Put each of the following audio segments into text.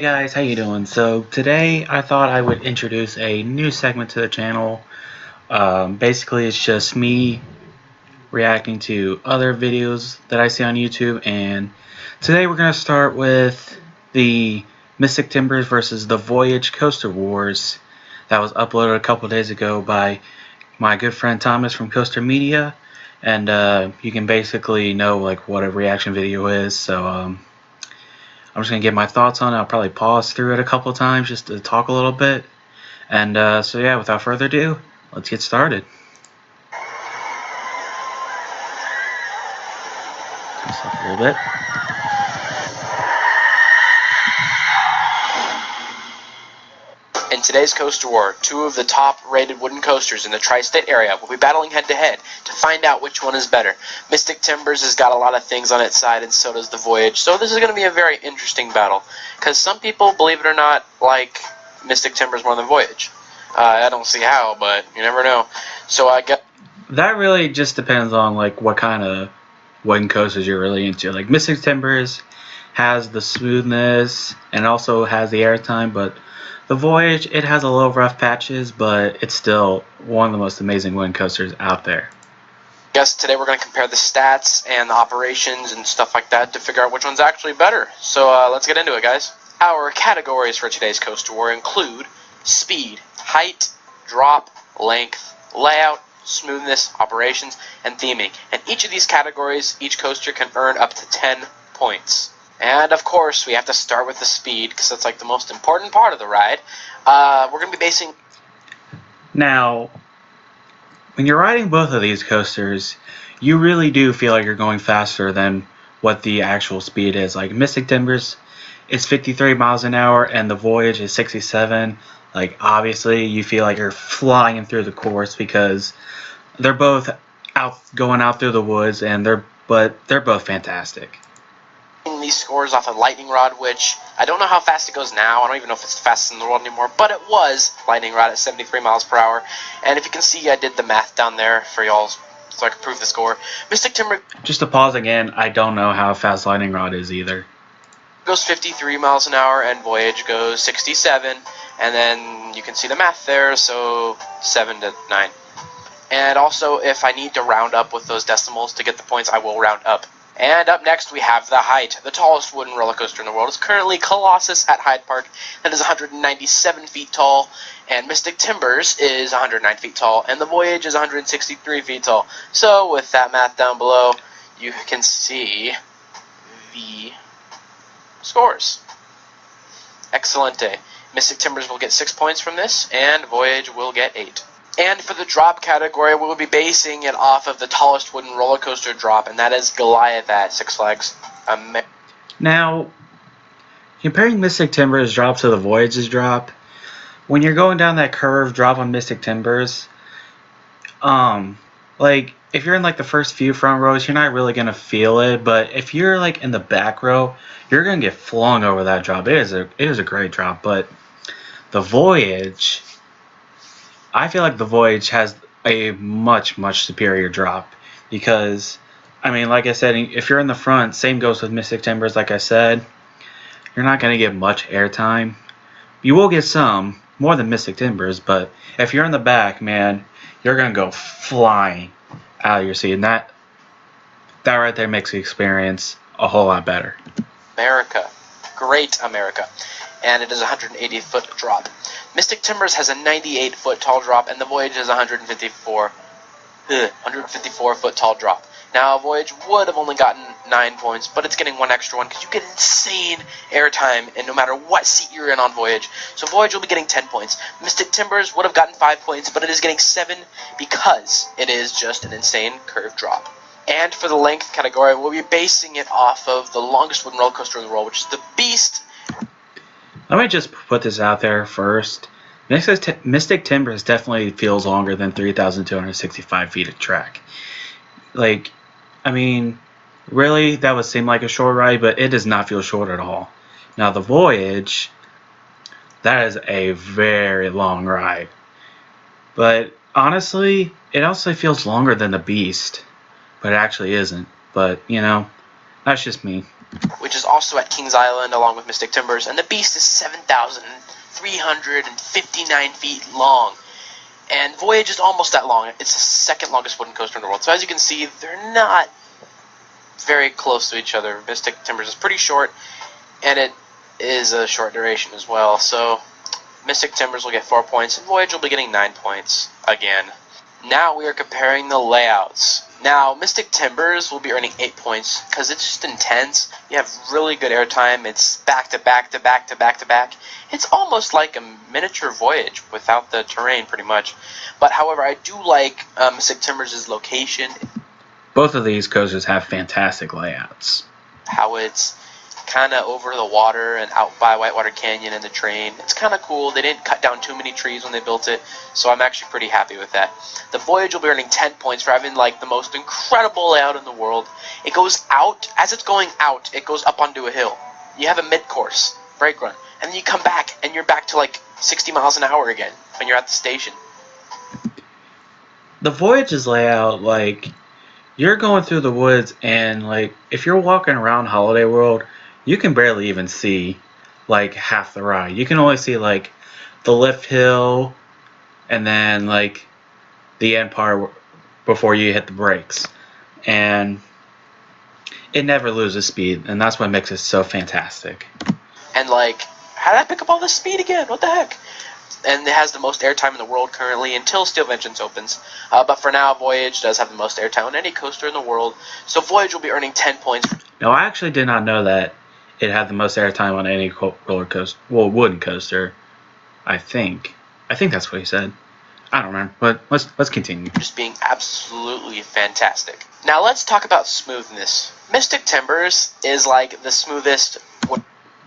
Hey guys, how you doing? So today I thought I would introduce a new segment to the channel. Basically it's just me reacting to other videos that I see on YouTube, and today we're going to start with the Mystic Timbers versus The Voyage Coaster Wars that was uploaded a couple days ago by my good friend Thomas from Coaster Media, and you can basically know like what a reaction video is. So I'm just going to give my thoughts on it. I'll probably pause through it a couple times just to talk a little bit. And so yeah, without further ado, let's get started. Turn this up a little bit. In today's Coaster War, two of the top-rated wooden coasters in the tri-state area will be battling head-to-head to find out which one is better. Mystic Timbers has got a lot of things on its side, and so does The Voyage, so this is going to be a very interesting battle. Because some people, believe it or not, like Mystic Timbers more than Voyage. I don't see how, but you never know. So I guess that really just depends on like what kind of wooden coasters you're really into. Like Mystic Timbers has the smoothness and also has the airtime, but The Voyage, it has a little rough patches, but it's still one of the most amazing wooden coasters out there. I guess today we're going to compare the stats and the operations and stuff like that to figure out which one's actually better. So let's get into it, guys. Our categories for today's Coaster War include speed, height, drop, length, layout, smoothness, operations, and theming. And each of these categories, each coaster can earn up to 10 points. And of course, we have to start with the speed, because that's like the most important part of the ride. We're going to be basing... Now, when you're riding both of these coasters, you really do feel like you're going faster than what the actual speed is. Like Mystic Timbers is 53 miles an hour, and The Voyage is 67. Like, obviously, you feel like you're flying through the course because they're both going out through the woods, and they're both fantastic. These scores off a lightning rod, which I don't know how fast it goes now. I don't even know if it's the fastest in the world anymore, but it was lightning rod at 73 miles per hour. And if you can see, I did the math down there for y'all so I can prove the score. Mystic Timber... Just to pause again, I don't know how fast lightning rod is either. Goes 53 miles an hour, and Voyage goes 67, and then you can see the math there, so 7 to 9. And also, if I need to round up with those decimals to get the points, I will round up. And up next, we have the height. The tallest wooden roller coaster in the world is currently Colossus at Hyde Park. That is 197 feet tall, and Mystic Timbers is 109 feet tall, and The Voyage is 163 feet tall. So, with that math down below, you can see the scores. Excelente. Mystic Timbers will get 6 points from this, and Voyage will get 8. And for the drop category, we will be basing it off of the tallest wooden roller coaster drop, and that is Goliath at Six Flags. Now, comparing Mystic Timbers' drop to The Voyage's drop, when you're going down that curve drop on Mystic Timbers, like, if you're in like the first few front rows, you're not really gonna feel it, but if you're like in the back row, you're gonna get flung over that drop. It is a great drop, but The Voyage, I feel like The Voyage has a much superior drop, because I mean, like I said, if you're in the front, same goes with Mystic Timbers. Like I said, you're not gonna get much airtime. You will get some, more than Mystic Timbers, but if you're in the back, man, you're gonna go flying out of your seat, and that right there makes the experience a whole lot better. America. Great America. And it is a 180-foot drop. Mystic Timbers has a 98-foot tall drop, and The Voyage is a 154-foot tall drop. Now, Voyage would have only gotten 9 points, but it's getting one extra one because you get insane airtime, and no matter what seat you're in on Voyage. So Voyage will be getting 10 points. Mystic Timbers would have gotten 5 points, but it is getting 7 because it is just an insane curved drop. And for the length category, we'll be basing it off of the longest wooden roller coaster in the world, which is the Beast. Let me just put this out there first. Mystic Timbers definitely feels longer than 3,265 feet of track. Like, I mean, really, that would seem like a short ride, but it does not feel short at all. Now, The Voyage, that is a very long ride. But honestly, it also feels longer than the Beast, but it actually isn't. But, you know, that's just me. which is also at Kings Island along with Mystic Timbers, and the Beast is 7,359 feet long. And Voyage is almost that long. It's the second longest wooden coaster in the world. So as you can see, they're not very close to each other. Mystic Timbers is pretty short, and it is a short duration as well. So Mystic Timbers will get 4 points, and Voyage will be getting 9 points again. Now we are comparing the layouts. Now, Mystic Timbers will be earning 8 points because it's just intense. You have really good airtime. It's back to back to back to back to back. It's almost like a miniature Voyage without the terrain, pretty much. But however, I do like Mystic Timbers' location. Both of these coasters have fantastic layouts. How it's kind of over the water and out by Whitewater Canyon and the train. It's kind of cool. They didn't cut down too many trees when they built it, so I'm actually pretty happy with that. The Voyage will be earning 10 points for having like the most incredible layout in the world. It goes out, as it's going out, it goes up onto a hill. You have a mid-course brake run, and then you come back, and you're back to like 60 miles an hour again when you're at the station. The Voyage's layout, like, you're going through the woods, and like, if you're walking around Holiday World, you can barely even see like half the ride. You can only see like the lift hill and then like the end part before you hit the brakes. And it never loses speed, and that's what makes it so fantastic. And like, how did I pick up all this speed again? What the heck? And it has the most airtime in the world currently until Steel Vengeance opens. But for now, Voyage does have the most airtime on any coaster in the world. So Voyage will be earning 10 points. No, I actually did not know that it had the most airtime on any roller coaster, well, wooden coaster. I think that's what he said. I don't remember, but let's continue. Just being absolutely fantastic. Now let's talk about smoothness. Mystic Timbers is like the smoothest.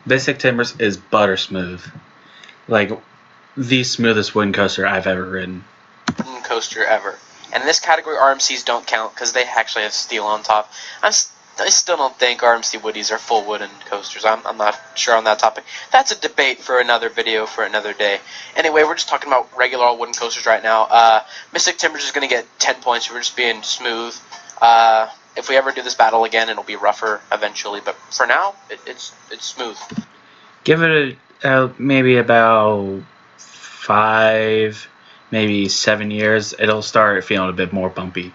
Mystic Timbers is butter smooth, like the smoothest wooden coaster I've ever ridden. Wooden coaster ever. And in this category, RMCs don't count because they actually have steel on top. I still don't think RMC Woodies are full wooden coasters. I'm not sure on that topic. That's a debate for another video for another day. Anyway, we're just talking about regular old wooden coasters right now. Mystic Timbers is going to get 10 points. We're just being smooth. If we ever do this battle again, it'll be rougher eventually. But for now, it's smooth. Give it maybe about 5, maybe 7 years. It'll start feeling a bit more bumpy.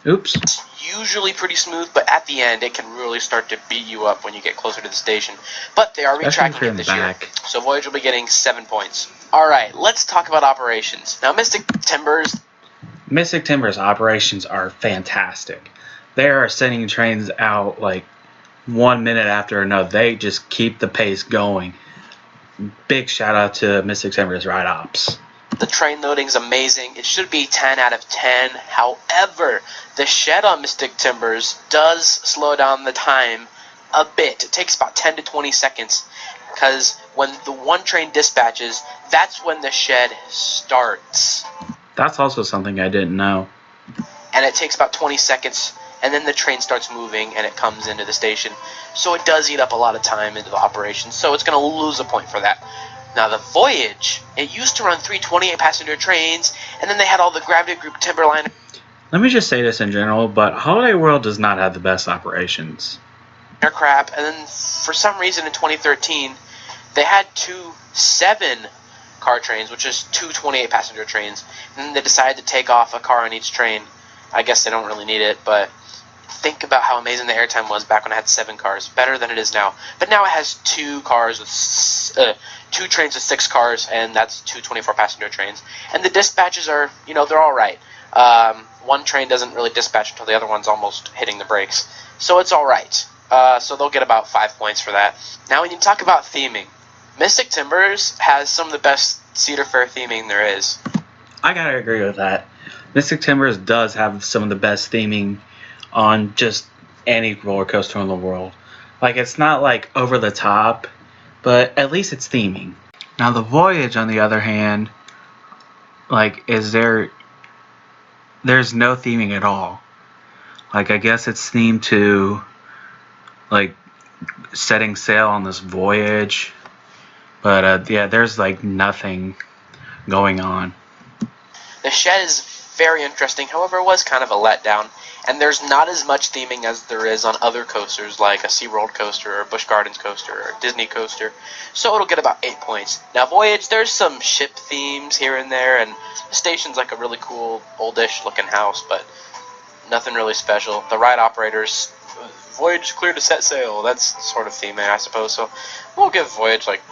Oops. It's usually pretty smooth, but at the end, it can really start to beat you up when you get closer to the station. But they are retracting it this year, so Voyage will be getting 7 points. Alright, let's talk about operations. Now, Mystic Timbers operations are fantastic. They are sending trains out like 1 minute after another. They just keep the pace going. Big shout out to Mystic Timbers Ride Ops. The train loading is amazing. It should be 10 out of 10. However, the shed on Mystic Timbers does slow down the time a bit. It takes about 10 to 20 seconds because when the one train dispatches, that's when the shed starts. That's also something I didn't know. And it takes about 20 seconds, and then the train starts moving and it comes into the station. So it does eat up a lot of time into the operation, so it's going to lose a point for that. Now, the Voyage, it used to run 3 28-passenger trains, and then they had all the Gravity Group Timberline. Let me just say this in general, but Holiday World does not have the best operations. They're crap, and then for some reason in 2013, they had 2 7-car trains, which is 2 28-passenger trains, and then they decided to take off a car on each train. I guess they don't really need it, but think about how amazing the airtime was back when it had 7 cars. Better than it is now. But now it has 2 cars with 2 trains with 6 cars, and that's 2 24-passenger trains. And the dispatches are, they're all right. One train doesn't really dispatch until the other one's almost hitting the brakes. So it's all right. So they'll get about 5 points for that. Now when you talk about theming, Mystic Timbers has some of the best Cedar Fair theming there is. I gotta agree with that. Mystic Timbers does have some of the best theming on just any roller coaster in the world. Like, it's not like over the top, but at least it's theming. Now the Voyage, on the other hand, like, there's no theming at all. Like, I guess it's themed to like setting sail on this voyage, but yeah, there's like nothing going on. The shed is very interesting. However, it was kind of a letdown. And there's not as much theming as there is on other coasters, like a SeaWorld coaster, or a Busch Gardens coaster, or a Disney coaster. So it'll get about 8 points. Now, Voyage, there's some ship themes here and there, and the station's like a really cool, oldish looking house, but nothing really special. The ride operators, Voyage is clear to set sail. That's sort of theming, I suppose. So we'll give Voyage like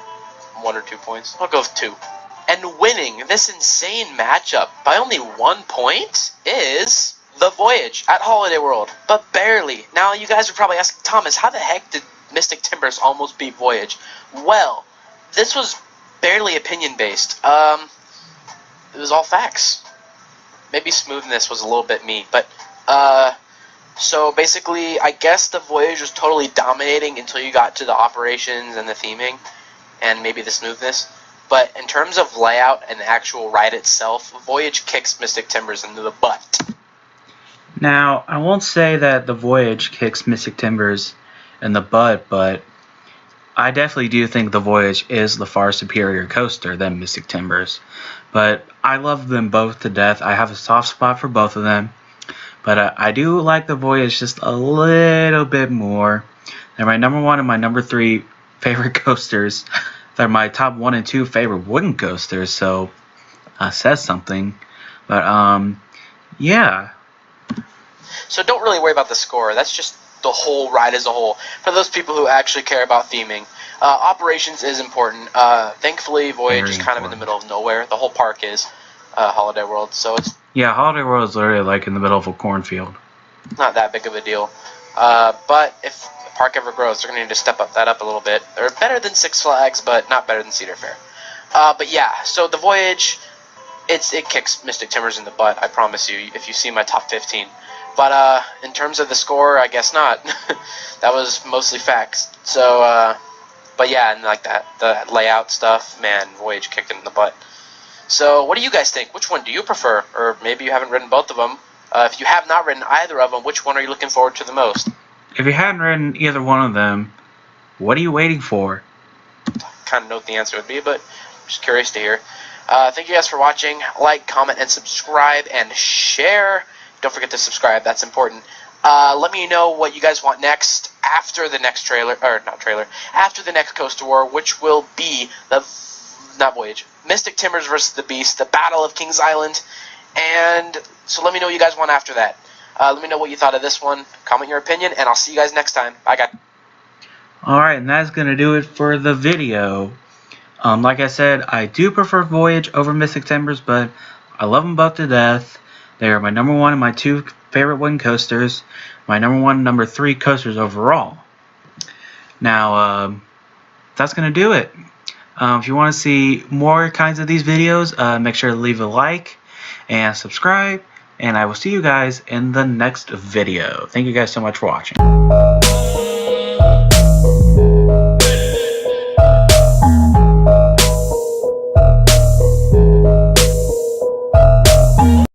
1 or 2 points. I'll go with 2. And winning this insane matchup by only 1 point is The Voyage at Holiday World, but barely. Now, you guys are probably asking, Thomas, how the heck did Mystic Timbers almost beat Voyage? Well, this was barely opinion-based. It was all facts. Maybe smoothness was a little bit me, but, so basically, I guess The Voyage was totally dominating until you got to the operations and the theming, and maybe the smoothness. But in terms of layout and the actual ride itself, Voyage kicks Mystic Timbers into the butt. Now, I won't say that The Voyage kicks Mystic Timbers in the butt, but I definitely do think The Voyage is the far superior coaster than Mystic Timbers. But I love them both to death. I have a soft spot for both of them. But I do like The Voyage just a little bit more. They're my number 1 and my number 3 favorite coasters. They're my top 1 and 2 favorite wooden coasters, so says something. But yeah. So don't really worry about the score. That's just the whole ride as a whole. For those people who actually care about theming, operations is important. Thankfully, Voyage is kind of in the middle of nowhere. The whole park is Holiday World, so it's Holiday World is literally like in the middle of a cornfield. not that big of a deal. But if the park ever grows, they're going to need to step that up a little bit. They're better than Six Flags, but not better than Cedar Fair. But yeah, so the Voyage, it kicks Mystic Timbers in the butt, I promise you, if you see my top 15. But in terms of the score, I guess not. That was mostly facts. So, but yeah, and like that, the layout stuff, man, Voyage kicked it in the butt. So, what do you guys think? Which one do you prefer? Or maybe you haven't ridden both of them. If you have not ridden either of them, which one are you looking forward to the most? If you haven't ridden either one of them, what are you waiting for? Kind of know what the answer would be, but I'm just curious to hear. Thank you guys for watching. Like, comment, and subscribe, and share. Don't forget to subscribe. That's important. Let me know what you guys want next after the next after the next Coaster War, which will be not Voyage, Mystic Timbers versus the Beast, the Battle of Kings Island. And so let me know what you guys want after that. Let me know what you thought of this one. Comment your opinion, and I'll see you guys next time. Bye, guys. Alright, and that's going to do it for the video. Like I said, I do prefer Voyage over Mystic Timbers, but I love them both to death. They are my number 1 and my 2 favorite wooden coasters. My number 1 and number 3 coasters overall. Now, that's going to do it. If you want to see more kinds of these videos, make sure to leave a like and subscribe. And I will see you guys in the next video. Thank you guys so much for watching.